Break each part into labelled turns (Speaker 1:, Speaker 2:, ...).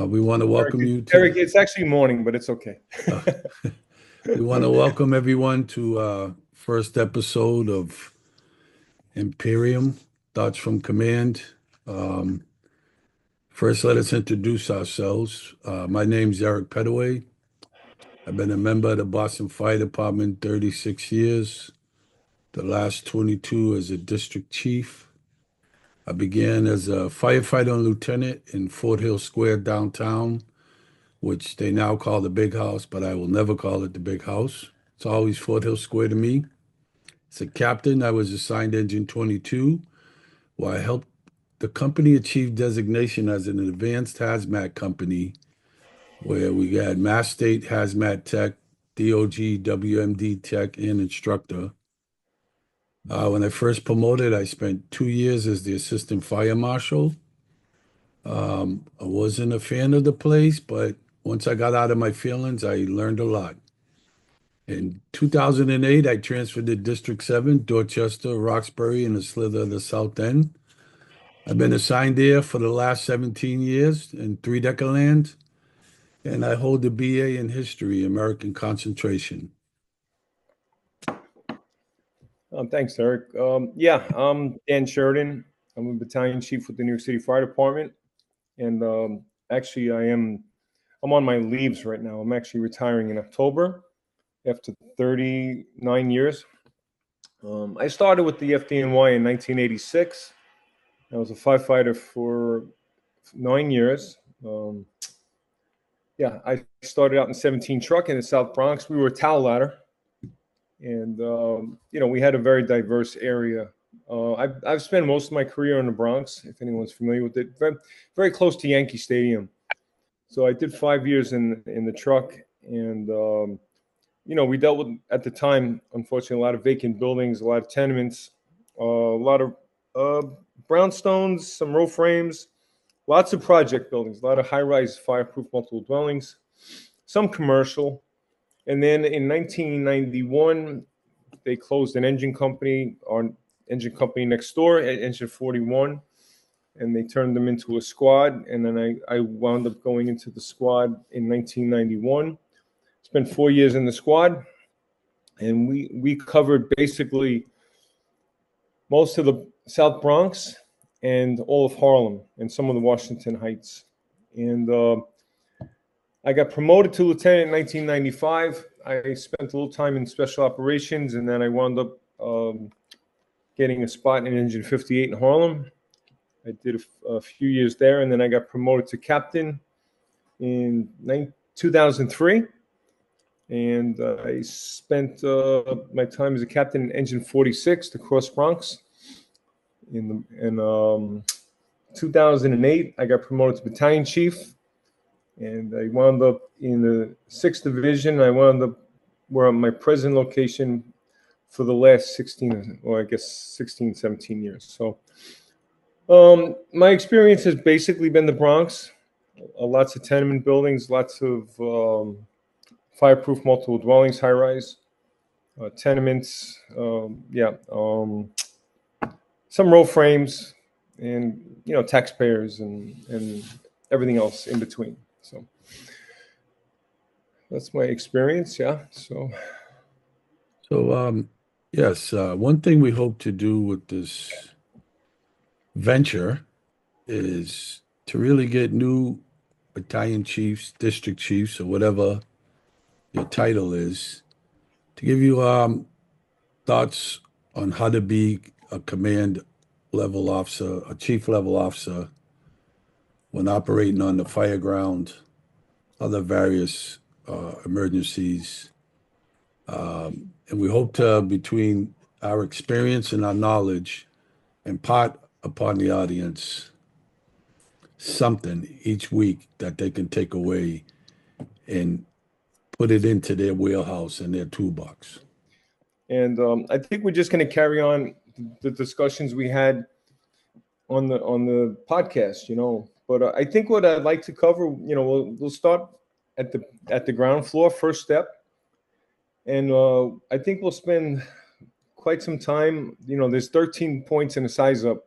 Speaker 1: We want to welcome you
Speaker 2: Eric,
Speaker 1: to.
Speaker 2: it's actually morning, but it's okay.
Speaker 1: Uh, we want to welcome everyone to first episode of Imperium Thoughts from Command. Um, First, let us introduce ourselves. My name's Eric Petaway. I've been a member of the Boston Fire Department 36 years, the last 22 as a district chief. I began as a firefighter and lieutenant in Fort Hill Square downtown, which they now call the Big House, but I will never call it the Big House. It's always Fort Hill Square to me. As a captain, I was assigned Engine 22, where I helped the company achieve designation as an advanced hazmat company, where we had Mass State Hazmat Tech, DOG, WMD Tech, and instructor. When I first promoted, I spent 2 years as the assistant fire marshal. I wasn't a fan of the place, but once I got out of my feelings, I learned a lot. In 2008, I transferred to District 7, Dorchester, Roxbury, and a slither of the South End. I've been assigned there for the last 17 years in three-decker land, and I hold a BA in History, American Concentration.
Speaker 2: Thanks, Eric. Yeah, I'm Dan Sheridan. I'm a battalion chief with the New York City Fire Department, and actually, I'm on my leaves right now. I'm actually retiring in October after 39 years. I started with the FDNY in 1986. I was a firefighter for 9 years. Yeah, I started out in 17 truck in the South Bronx. We were a towel ladder, and we had a very diverse area. I've spent most of my career in the Bronx, if anyone's familiar with it, very, very close to Yankee Stadium. So I did 5 years in the truck, and we dealt with, at the time, unfortunately, a lot of vacant buildings, a lot of tenements, a lot of brownstones, some row frames, lots of project buildings, a lot of high-rise fireproof multiple dwellings, some commercial. And then in 1991, they closed an engine company, our engine company next door, Engine 41, and they turned them into a squad. And then I wound up going into the squad in 1991. Spent 4 years in the squad, and we covered basically most of the South Bronx and all of Harlem and some of the Washington Heights. And I got promoted to lieutenant in 1995. I spent a little time in special operations, and then I wound up getting a spot in Engine 58 in Harlem. I did a few years there, and then I got promoted to captain in 2003. And I spent my time as a captain in Engine 46, the Cross Bronx. In 2008, I got promoted to battalion chief, and I wound up in the 6th Division. I wound up where I'm my present location for the last 16, or I guess 16, 17 years. So my experience has basically been the Bronx, lots of tenement buildings, lots of fireproof multiple dwellings, high-rise, tenements, some row frames, and taxpayers and everything else in between. So that's my experience. Yeah.
Speaker 1: So, yes, one thing we hope to do with this venture is to really get new battalion chiefs, district chiefs, or whatever your title is, to give you thoughts on how to be a command level officer, a chief level officer when operating on the fire ground, other various emergencies. And we hope to, between our experience and our knowledge, impart upon the audience something each week that they can take away and put it into their wheelhouse and their toolbox.
Speaker 2: And I think we're just going to carry on the discussions we had on the podcast, But I think what I'd like to cover, we'll start at the ground floor, first step, and I think we'll spend quite some time. There's 13 points in a size up.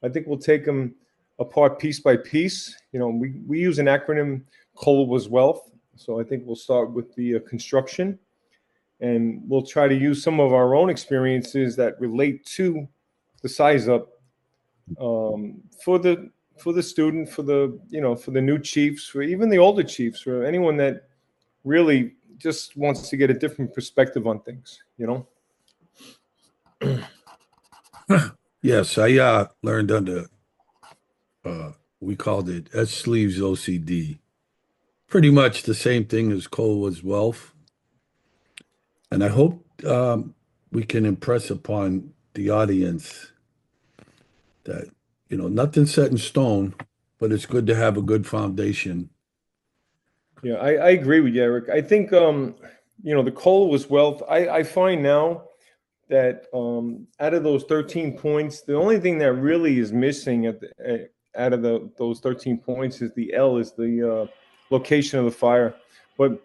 Speaker 2: I think we'll take them apart piece by piece. You know, we use an acronym, COLA was wealth. So I think we'll start with the construction, and we'll try to use some of our own experiences that relate to the size up, for the student, for the, you know, for the new chiefs, for even the older chiefs, for anyone that really just wants to get a different perspective on things, you know.
Speaker 1: Yes, I learned under we called it S sleeves OCD. Pretty much the same thing as Cole was wealth. And I hope we can impress upon the audience that, you know, nothing's set in stone, but it's good to have a good foundation.
Speaker 2: Yeah, I agree with you, Eric. I think, you know, the coal was wealth. I find now that, out of those 13 points, the only thing that really is missing out of those 13 points is the L, is the location of the fire. But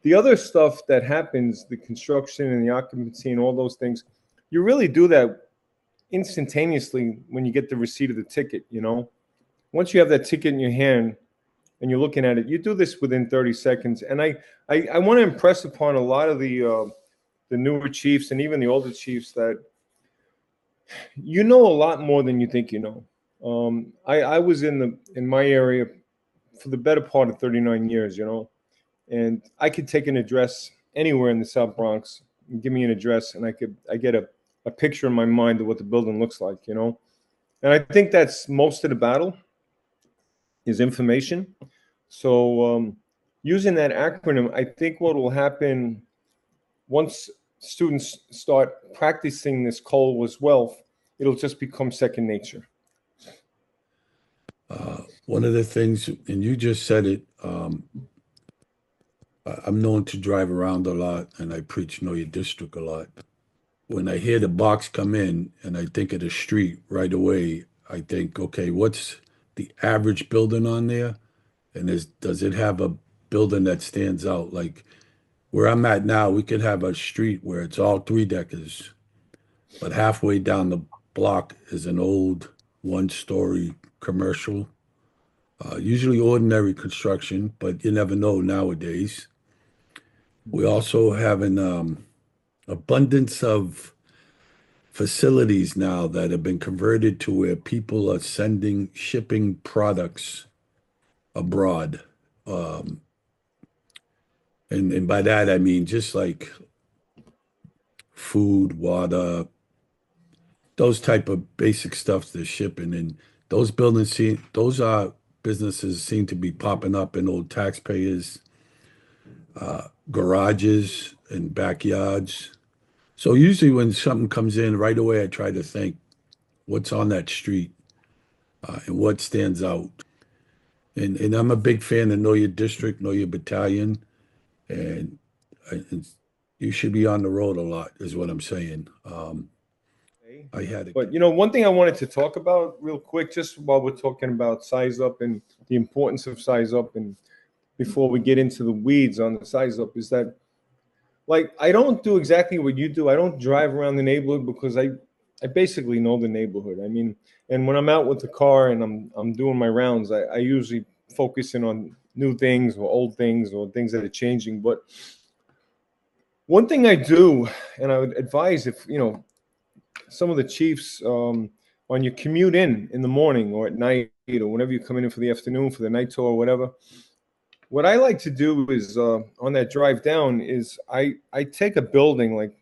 Speaker 2: the other stuff that happens, the construction and the occupancy and all those things, you really do that instantaneously when you get the receipt of the ticket, you know. Once you have that ticket in your hand and you're looking at it, you do this within 30 seconds. And I want to impress upon a lot of the newer chiefs and even the older chiefs that you know a lot more than you think you know. I was in my area for the better part of 39 years, you know, and I could take an address anywhere in the South Bronx and give me an address, and I get a picture in my mind of what the building looks like, you know. And I think that's most of the battle is information. So, using that acronym, I think what will happen once students start practicing this Cole was wealth, it'll just become second nature.
Speaker 1: One of the things, and you just said it, I'm known to drive around a lot and I preach know your district a lot. When I hear the box come in and I think of the street right away, I think, okay, what's the average building on there? And does it have a building that stands out? Like where I'm at now, we could have a street where it's all three deckers, but halfway down the block is an old one-story commercial, usually ordinary construction, but you never know nowadays. We also have an abundance of facilities now that have been converted to where people are shipping products abroad. Um, and by that I mean just like food, water, those type of basic stuff they're shipping. And those are businesses seem to be popping up in old taxpayers' garages and backyards. So usually when something comes in, right away I try to think what's on that street and what stands out. And I'm a big fan of know your district, know your battalion, and, and you should be on the road a lot, is what I'm saying. I had
Speaker 2: But you know, one thing I wanted to talk about real quick, just while we're talking about size up and the importance of size up, and before we get into the weeds on the size up, is that, like, I don't do exactly what you do. I don't drive around the neighborhood because I basically know the neighborhood. I mean, and when I'm out with the car and I'm doing my rounds, I usually focus in on new things or old things or things that are changing. But one thing I do, and I would advise, if you know, some of the chiefs, on your commute in the morning or at night or whenever you come in for the afternoon for the night tour or whatever, what I like to do is, on that drive down, is I take a building like,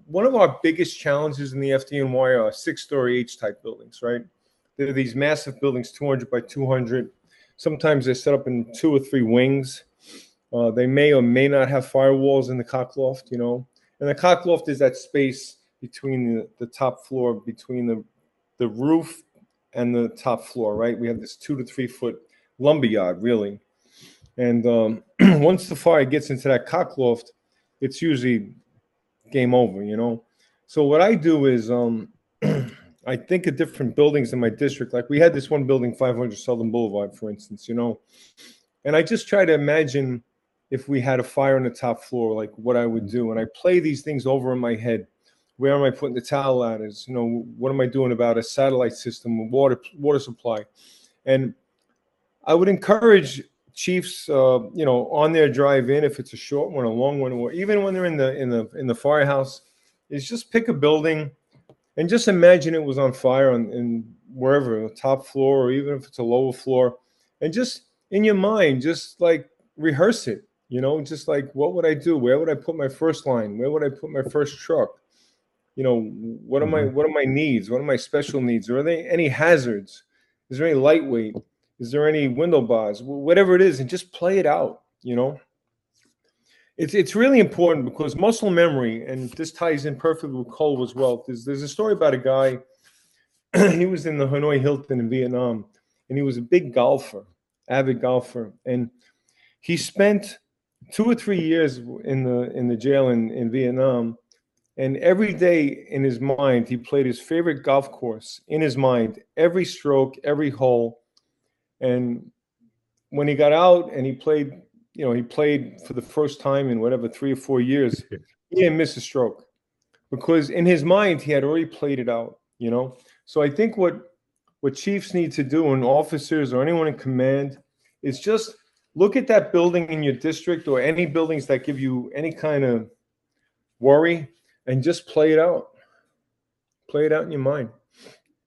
Speaker 2: one of our biggest challenges in the FDNY are 6-story H type buildings, right? They're these massive buildings, 200 by 200. Sometimes they're set up in 2 or 3 wings. They may or may not have firewalls in the cockloft, you know. And the cockloft is that space between the top floor, between the roof and the top floor, right? We have this 2 to 3 foot lumberyard, really. And, once the fire gets into that cockloft, it's usually game over, you know. So what I do is, I think of different buildings in my district. Like we had this one building, 500 Southern Boulevard, for instance, you know. And I just try to imagine if we had a fire on the top floor, like what I would do. And I play these things over in my head. Where am I putting the towel ladders? You know, what am I doing about a satellite system, water supply? And I would encourage chiefs, on their drive in, if it's a short one, a long one, or even when they're in the firehouse, is just pick a building and just imagine it was on fire in wherever, the top floor, or even if it's a lower floor, and just in your mind, just like rehearse it. Just like, what would I do? Where would I put my first line? Where would I put my first truck? What are my
Speaker 1: Mhm.
Speaker 2: what are my needs? What are my special needs? Are there any hazards? Is there any lightweight? Is there any window bars? Whatever it is, and just play it out. It's really important because muscle memory, and this ties in perfectly with Cole as well. There's a story about a guy. He was in the Hanoi Hilton in Vietnam, and he was a big golfer, avid golfer, and he spent 2 or 3 years in the jail in Vietnam. And every day in his mind, he played his favorite golf course in his mind, every stroke, every hole. And when he got out and he played for the first time in whatever 3 or 4 years, he didn't miss a stroke because in his mind he had already played it out. So I think what chiefs need to do, and officers or anyone in command, is just look at that building in your district or any buildings that give you any kind of worry, and just play it out. Play it out in your mind.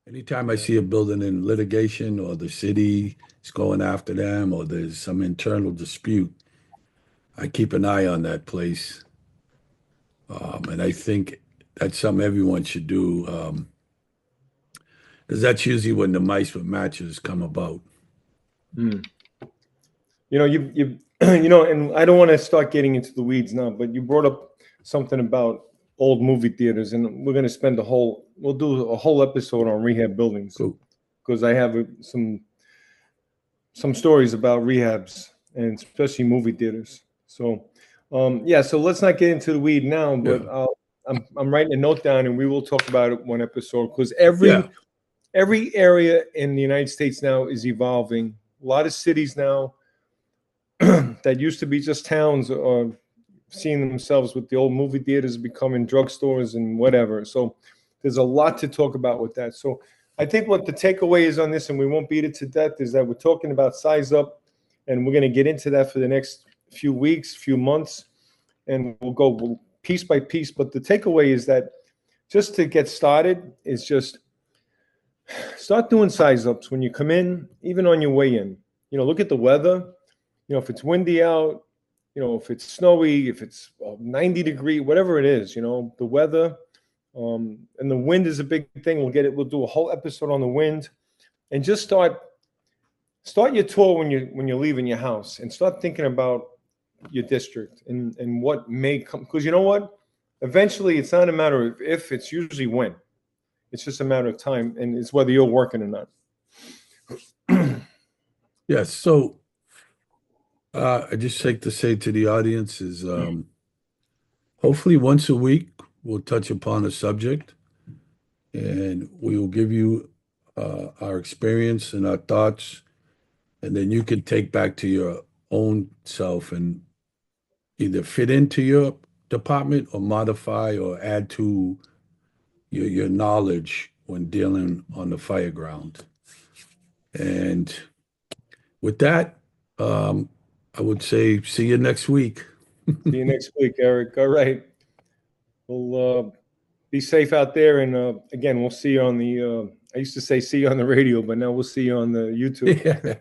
Speaker 1: Anytime I see a building in litigation or the city is going after them or there's some internal dispute, I keep an eye on that place. And I think that's something everyone should do, because that's usually when the mice with matches come about.
Speaker 2: Mm. You and I don't want to start getting into the weeds now, but you brought up something about old movie theaters, and we're going to we'll do a whole episode on rehab buildings
Speaker 1: Cool.
Speaker 2: because I have some stories about rehabs and especially movie theaters. So, yeah, so let's not get into the weed now, but
Speaker 1: Yeah.
Speaker 2: I'm writing a note down, and we will talk about it one episode because
Speaker 1: Yeah.
Speaker 2: every area in the United States now is evolving. A lot of cities now that used to be just towns are seeing themselves with the old movie theaters becoming drugstores and whatever. So there's a lot to talk about with that. So I think what the takeaway is on this, and we won't beat it to death, is that we're talking about size up, and we're going to get into that for the next few weeks, few months, and we'll go piece by piece. But the takeaway is that just to get started is just start doing size ups when you come in, even on your way in. Look at the weather. If it's windy out, if it's snowy, if it's 90 degree, whatever it is, the weather, and the wind is a big thing. We'll do a whole episode on the wind, and just start your tour when you're leaving your house, and start thinking about your district and what may come, because you know what? Eventually, it's not a matter of if, it's usually when. It's just a matter of time, and it's whether you're working or not.
Speaker 1: Yes. So I just like to say to the audience is hopefully once a week we'll touch upon a subject and we will give you our experience and our thoughts, and then you can take back to your own self and either fit into your department or modify or add to your knowledge when dealing on the fire ground. And with that, I would say see you next week.
Speaker 2: See you next week, Eric. All right. We'll be safe out there. And again, we'll see you on the, I used to say see you on the radio, but now we'll see you on the YouTube.
Speaker 1: Yeah.